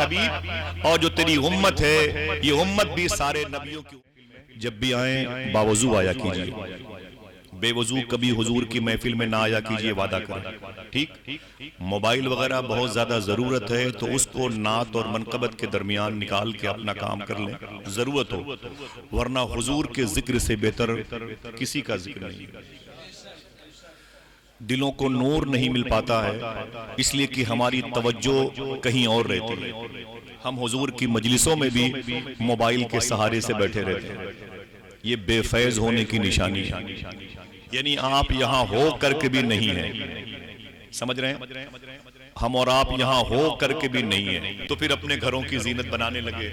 حبیب اور جو تیری امت ہے یہ امت بھی سارے نبیوں کی، جب بھی آئیں باوضو آیا کیجئے، بے وضو کبھی حضور کی محفل میں نہ آیا کیجئے، وعدہ کریں، ٹھیک؟ موبائل وغیرہ بہت زیادہ ضرورت ہے تو اس کو نعت اور منقبت کے درمیان نکال کے اپنا کام کر لیں ضرورت ہو، ورنہ حضور کے ذکر سے بہتر کسی کا ذکر نہیں ہے۔ دلوں کو نور نہیں مل پاتا ہے اس لیے کہ ہماری توجہ کہیں اور رہتی ہے، ہم حضور کی مجلسوں میں بھی موبائل کے سہارے سے بیٹھے رہتے ہیں، یہ بے فیض ہونے کی نشانی ہے، یعنی آپ یہاں ہو کر کے بھی نہیں ہیں، سمجھ رہے ہیں؟ ہم اور آپ یہاں ہو کر کے بھی نہیں ہیں تو پھر اپنے گھروں کی زینت بنانے لگے۔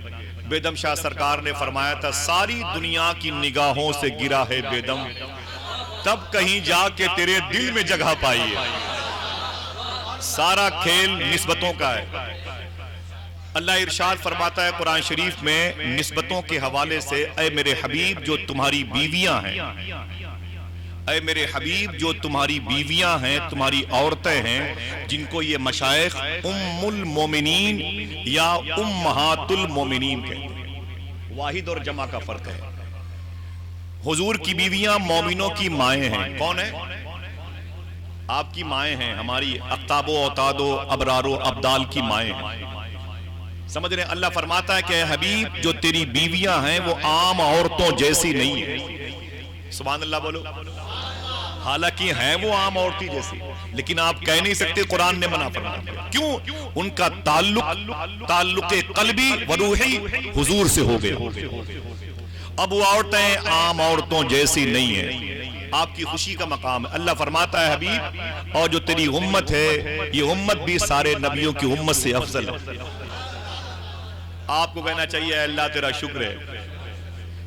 بیدم شاہ سرکار نے فرمایا تھا ساری دنیا کی نگاہوں سے گرا ہے بیدم، تب کہیں جا کے تیرے دل میں جگہ پائی ہے۔ سارا کھیل نسبتوں کا ہے۔ اللہ ارشاد فرماتا ہے قرآن شریف میں نسبتوں کے حوالے سے، اے میرے حبیب جو تمہاری بیویاں ہیں، اے میرے حبیب جو تمہاری بیویاں ہیں، تمہاری عورتیں ہیں، جن کو یہ مشائخ ام المومنین یا امہات المومنین کہتے ہیں، واحد اور جمع کا فرق ہے۔ حضور کی بیویاں مومنوں کی مائیں ہیں، کون ہیں؟ آپ کی مائیں ہیں، ہماری اقطاب و اوتاد و ابرار و ابدال کی مائیں ہیں، سمجھ رہے ہیں؟ اللہ فرماتا ہے کہ اے حبیب جو تیری بیویاں ہیں وہ عام عورتوں جیسی نہیں ہیں، سبحان اللہ بولو، حالانکہ ہیں وہ عام عورتی جیسی، لیکن آپ کہہ نہیں سکتے قرآن نے منع فرمایا، کیوں؟ ان کا تعلق قلبی و روحی حضور سے ہو گیا، اب وہ عورتیں عام عورتوں جیسی نہیں ہیں، آپ کی خوشی کا مقام ہے۔ اللہ فرماتا ہے حبیب اور جو تیری امت ہے یہ امت بھی سارے نبیوں کی امت سے افضل ہے۔ آپ کو کہنا چاہیے اے اللہ تیرا شکر ہے،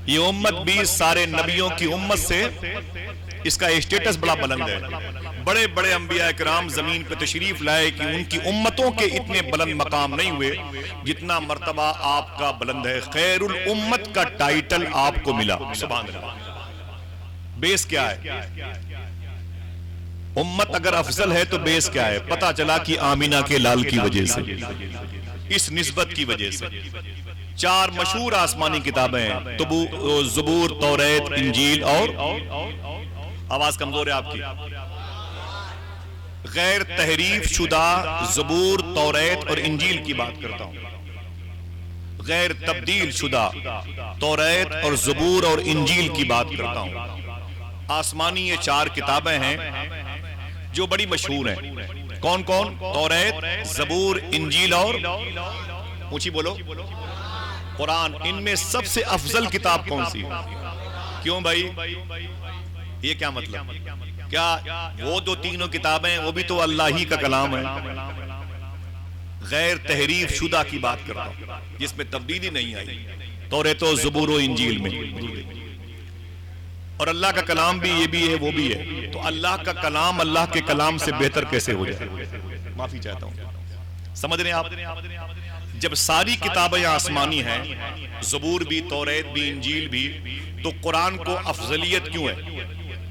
یہ امت بھی سارے نبیوں کی امت سے، اس کا اسٹیٹس بڑا بلند ہے۔ بڑے بڑے انبیاء کرام زمین پہ تشریف لائے کہ ان کی امتوں کے اتنے بلند مقام نہیں ہوئے جتنا مرتبہ آپ کا بلند ہے، خیر الامت کا ٹائٹل آپ کو ملا، سبحان اللہ۔ بیس کیا ہے؟ امت اگر افضل ہے تو بیس کیا ہے؟ پتہ چلا کہ آمینہ کے لال کی وجہ سے، اس نسبت کی وجہ سے۔ چار مشہور آسمانی کتابیں ہیں، زبور، توریت، انجیل اور، آواز کمزور ہے آپ کی، غیر تحریف شدہ زبور، توریت اور انجیل کی بات کرتا ہوں، غیر تبدیل شدہ توریت اور زبور اور انجیل کی بات کرتا ہوں۔ آسمانی یہ چار کتابیں ہیں جو بڑی مشہور ہیں، کون کون؟ توریت، زبور، انجیل اور، اونچی بولو، قرآن۔ ان میں سب سے افضل کتاب کون سی؟ کیوں بھائی؟ یہ کیا مطلب؟ کیا وہ دو تینوں کتابیں وہ بھی تو اللہ ہی کا کلام ہے؟ غیر تحریف شدہ کی بات کرتا ہوں جس میں تبدیلی نہیں آئی، توریت و زبور و انجیل میں، اور اللہ کا کلام بھی یہ بھی ہے وہ بھی ہے، تو اللہ کا کلام اللہ کے کلام سے بہتر کیسے ہو جائے؟ معافی چاہتا ہوں، سمجھ رہے ہیں آپ؟ جب ساری کتابیں آسمانی ہیں، زبور بھی، توریت بھی، انجیل بھی، تو قرآن کو افضلیت کیوں ہے؟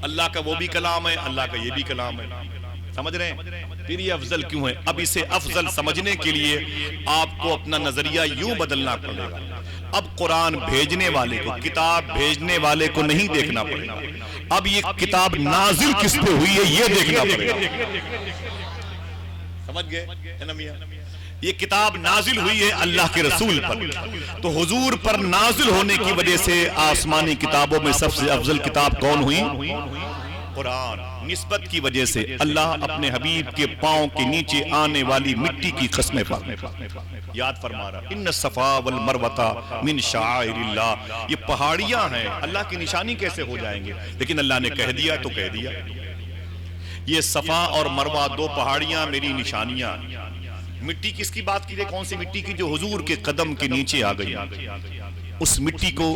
اللہ کا وہ بھی کلام ہے، اللہ کا یہ بھی کلام ہے، سمجھ رہے ہیں؟ پھر یہ افضل کیوں ہے؟ اب اسے افضل سمجھنے کے لیے آپ کو اپنا نظریہ یوں بدلنا پڑے گا، اب قرآن بھیجنے والے کو، کتاب بھیجنے والے کو نہیں دیکھنا پڑے گا، اب یہ کتاب نازل کس پہ ہوئی ہے یہ دیکھنا پڑے گا، سمجھ گئے؟ یہ کتاب نازل ہوئی ہے اللہ کے رسول پر، تو حضور پر نازل ہونے کی وجہ سے آسمانی کتابوں میں سب سے افضل کتاب کون ہوئی؟ قرآن۔ نسبت کی وجہ سے اللہ اپنے حبیب کے پاؤں کے نیچے آنے والی مٹی کی قسمیں یاد فرما رہا، ان الصفا والمروہ من شعائر اللہ، یہ پہاڑیاں ہیں، اللہ کی نشانی کیسے ہو جائیں گے؟ لیکن اللہ نے کہہ دیا تو کہہ دیا، یہ صفا اور مروہ دو پہاڑیاں میری نشانیاں۔ مٹی کس کی بات کی؟ کون سی مٹی کی؟ جو حضور کے قدم کے نیچے آ گئی، اس مٹی کو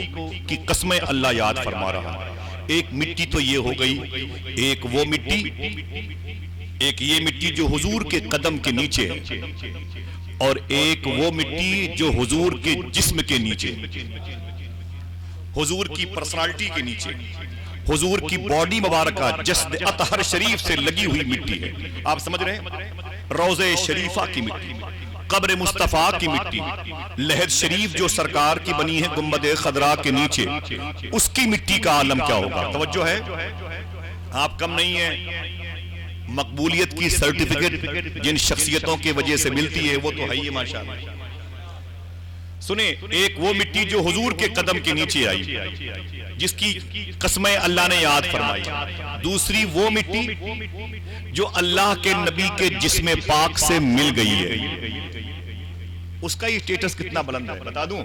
کی قسمیں اللہ یاد فرما رہا ہے۔ ایک مٹی تو یہ ہو گئی، ایک وہ مٹی، ایک یہ مٹی جو حضور کے قدم کے نیچے ہے، اور ایک وہ مٹی جو حضور کے جسم کے نیچے، حضور کی پرسنالٹی کے نیچے، حضور کی باڈی مبارکہ جسد اطہر شریف سے لگی ہوئی مٹی ہے۔ آپ سمجھ رہے ہیں؟ روضہ شریفہ کی مٹی، قبر مصطفیٰ کی مٹی، لحد شریف جو سرکار کی بنی ہے گنبد خضرا کے نیچے، اس کی مٹی کا عالم کیا ہوگا؟ توجہ ہے، آپ کم نہیں ہیں، مقبولیت کی سرٹیفکیٹ جن شخصیتوں کی وجہ سے ملتی ہے وہ تو ہے ہی ماشاءاللہ۔ سنیں، ایک وہ مٹی جو حضور کے قدم کے نیچے آئی، جس کی قسمیں اللہ نے یاد فرمائی، دوسری وہ مٹی جو اللہ کے نبی کے جسم پاک سے مل گئی ہے، اس کا یہ اسٹیٹس کتنا بلند ہے بتا دوں،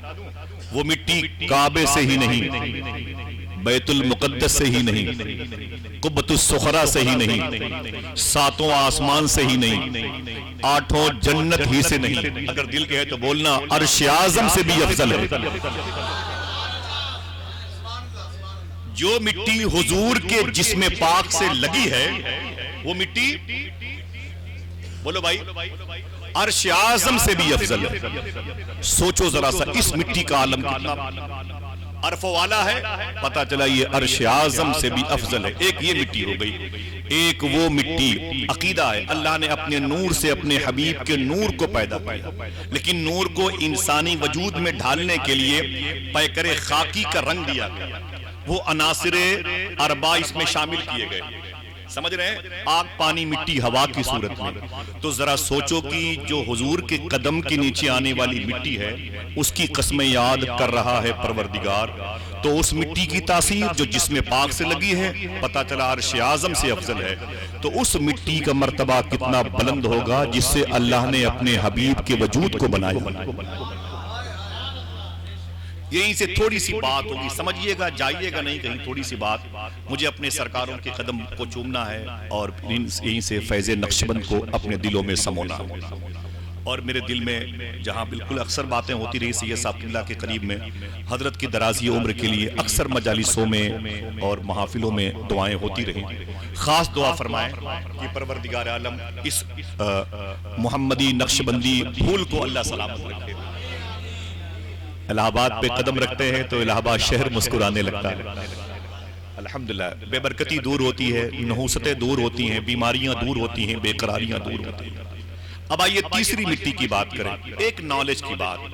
وہ مٹی کعبے سے ہی نہیں، بیت المقدس سے ہی نہیں، قبۃ الصخرہ سے ہی نہیں، ساتوں آسمان سے ہی نہیں، آٹھوں جنت ہی سے نہیں، اگر دل کے ہے تو بولنا عرش اعظم سے بھی افضل ہے۔ جو مٹی حضور کے جسم پاک سے لگی ہے وہ مٹی، بولو بھائی، عرش اعظم سے بھی افضل ہے۔ سوچو ذرا سا اس مٹی کا عالم کتنا عرف والا ہے، پتا چلا یہ عرش اعظم سے بھی افضل ہے۔ ایک یہ مٹی ہو گئی، ایک وہ مٹی عقیدہ ہے اللہ نے اپنے نور سے اپنے حبیب کے نور کو پیدا کیا، لیکن نور کو انسانی وجود میں ڈھالنے کے لیے پیکر خاکی کا رنگ دیا گیا، وہ عناصر اربع اس میں شامل کیے گئے، سمجھ رہے ہیں، آگ پانی مٹی ہوا کی صورت میں۔ تو ذرا سوچو کہ جو حضور کے قدم کے نیچے آنے والی مٹی ہے اس کی قسمیں یاد کر رہا ہے پروردگار، تو اس مٹی کی تاثیر جو جسم پاک سے لگی ہے پتہ چلا عرش اعظم سے افضل ہے، تو اس مٹی کا مرتبہ کتنا بلند ہوگا جس سے اللہ نے اپنے حبیب کے وجود کو بنایا۔ یہیں سے تھوڑی سی بات ہوگی، سمجھیے گا، جائیے گا نہیں کہیں، تھوڑی سی بات، مجھے اپنے سرکاروں کے قدم کو چومنا ہے اور یہیں سے فیض نقشبند کو اپنے دلوں میں سمونا ہے۔ اور میرے دل میں جہاں بالکل اکثر باتیں ہوتی رہی سید صاحب اللہ کے قریب میں، حضرت کی درازی عمر کے لیے اکثر مجالسوں میں اور محافلوں میں دعائیں ہوتی رہی، خاص دعا فرمائیں کہ پروردگار عالم اس محمدی نقشبندی پھول کو اللہ سلامت رکھے۔ الہ آباد پہ قدم رکھتے ہیں تو الہ آباد شہر مسکرانے لگتا ہے، الحمدللہ، بے برکتی دور ہوتی ہے، نحوستیں دور ہوتی ہیں، بیماریاں دور ہوتی ہیں، بے قراریاں دور ہوتی ہیں۔ اب آئیے تیسری مٹی کی بات کریں، ایک نالج کی بات۔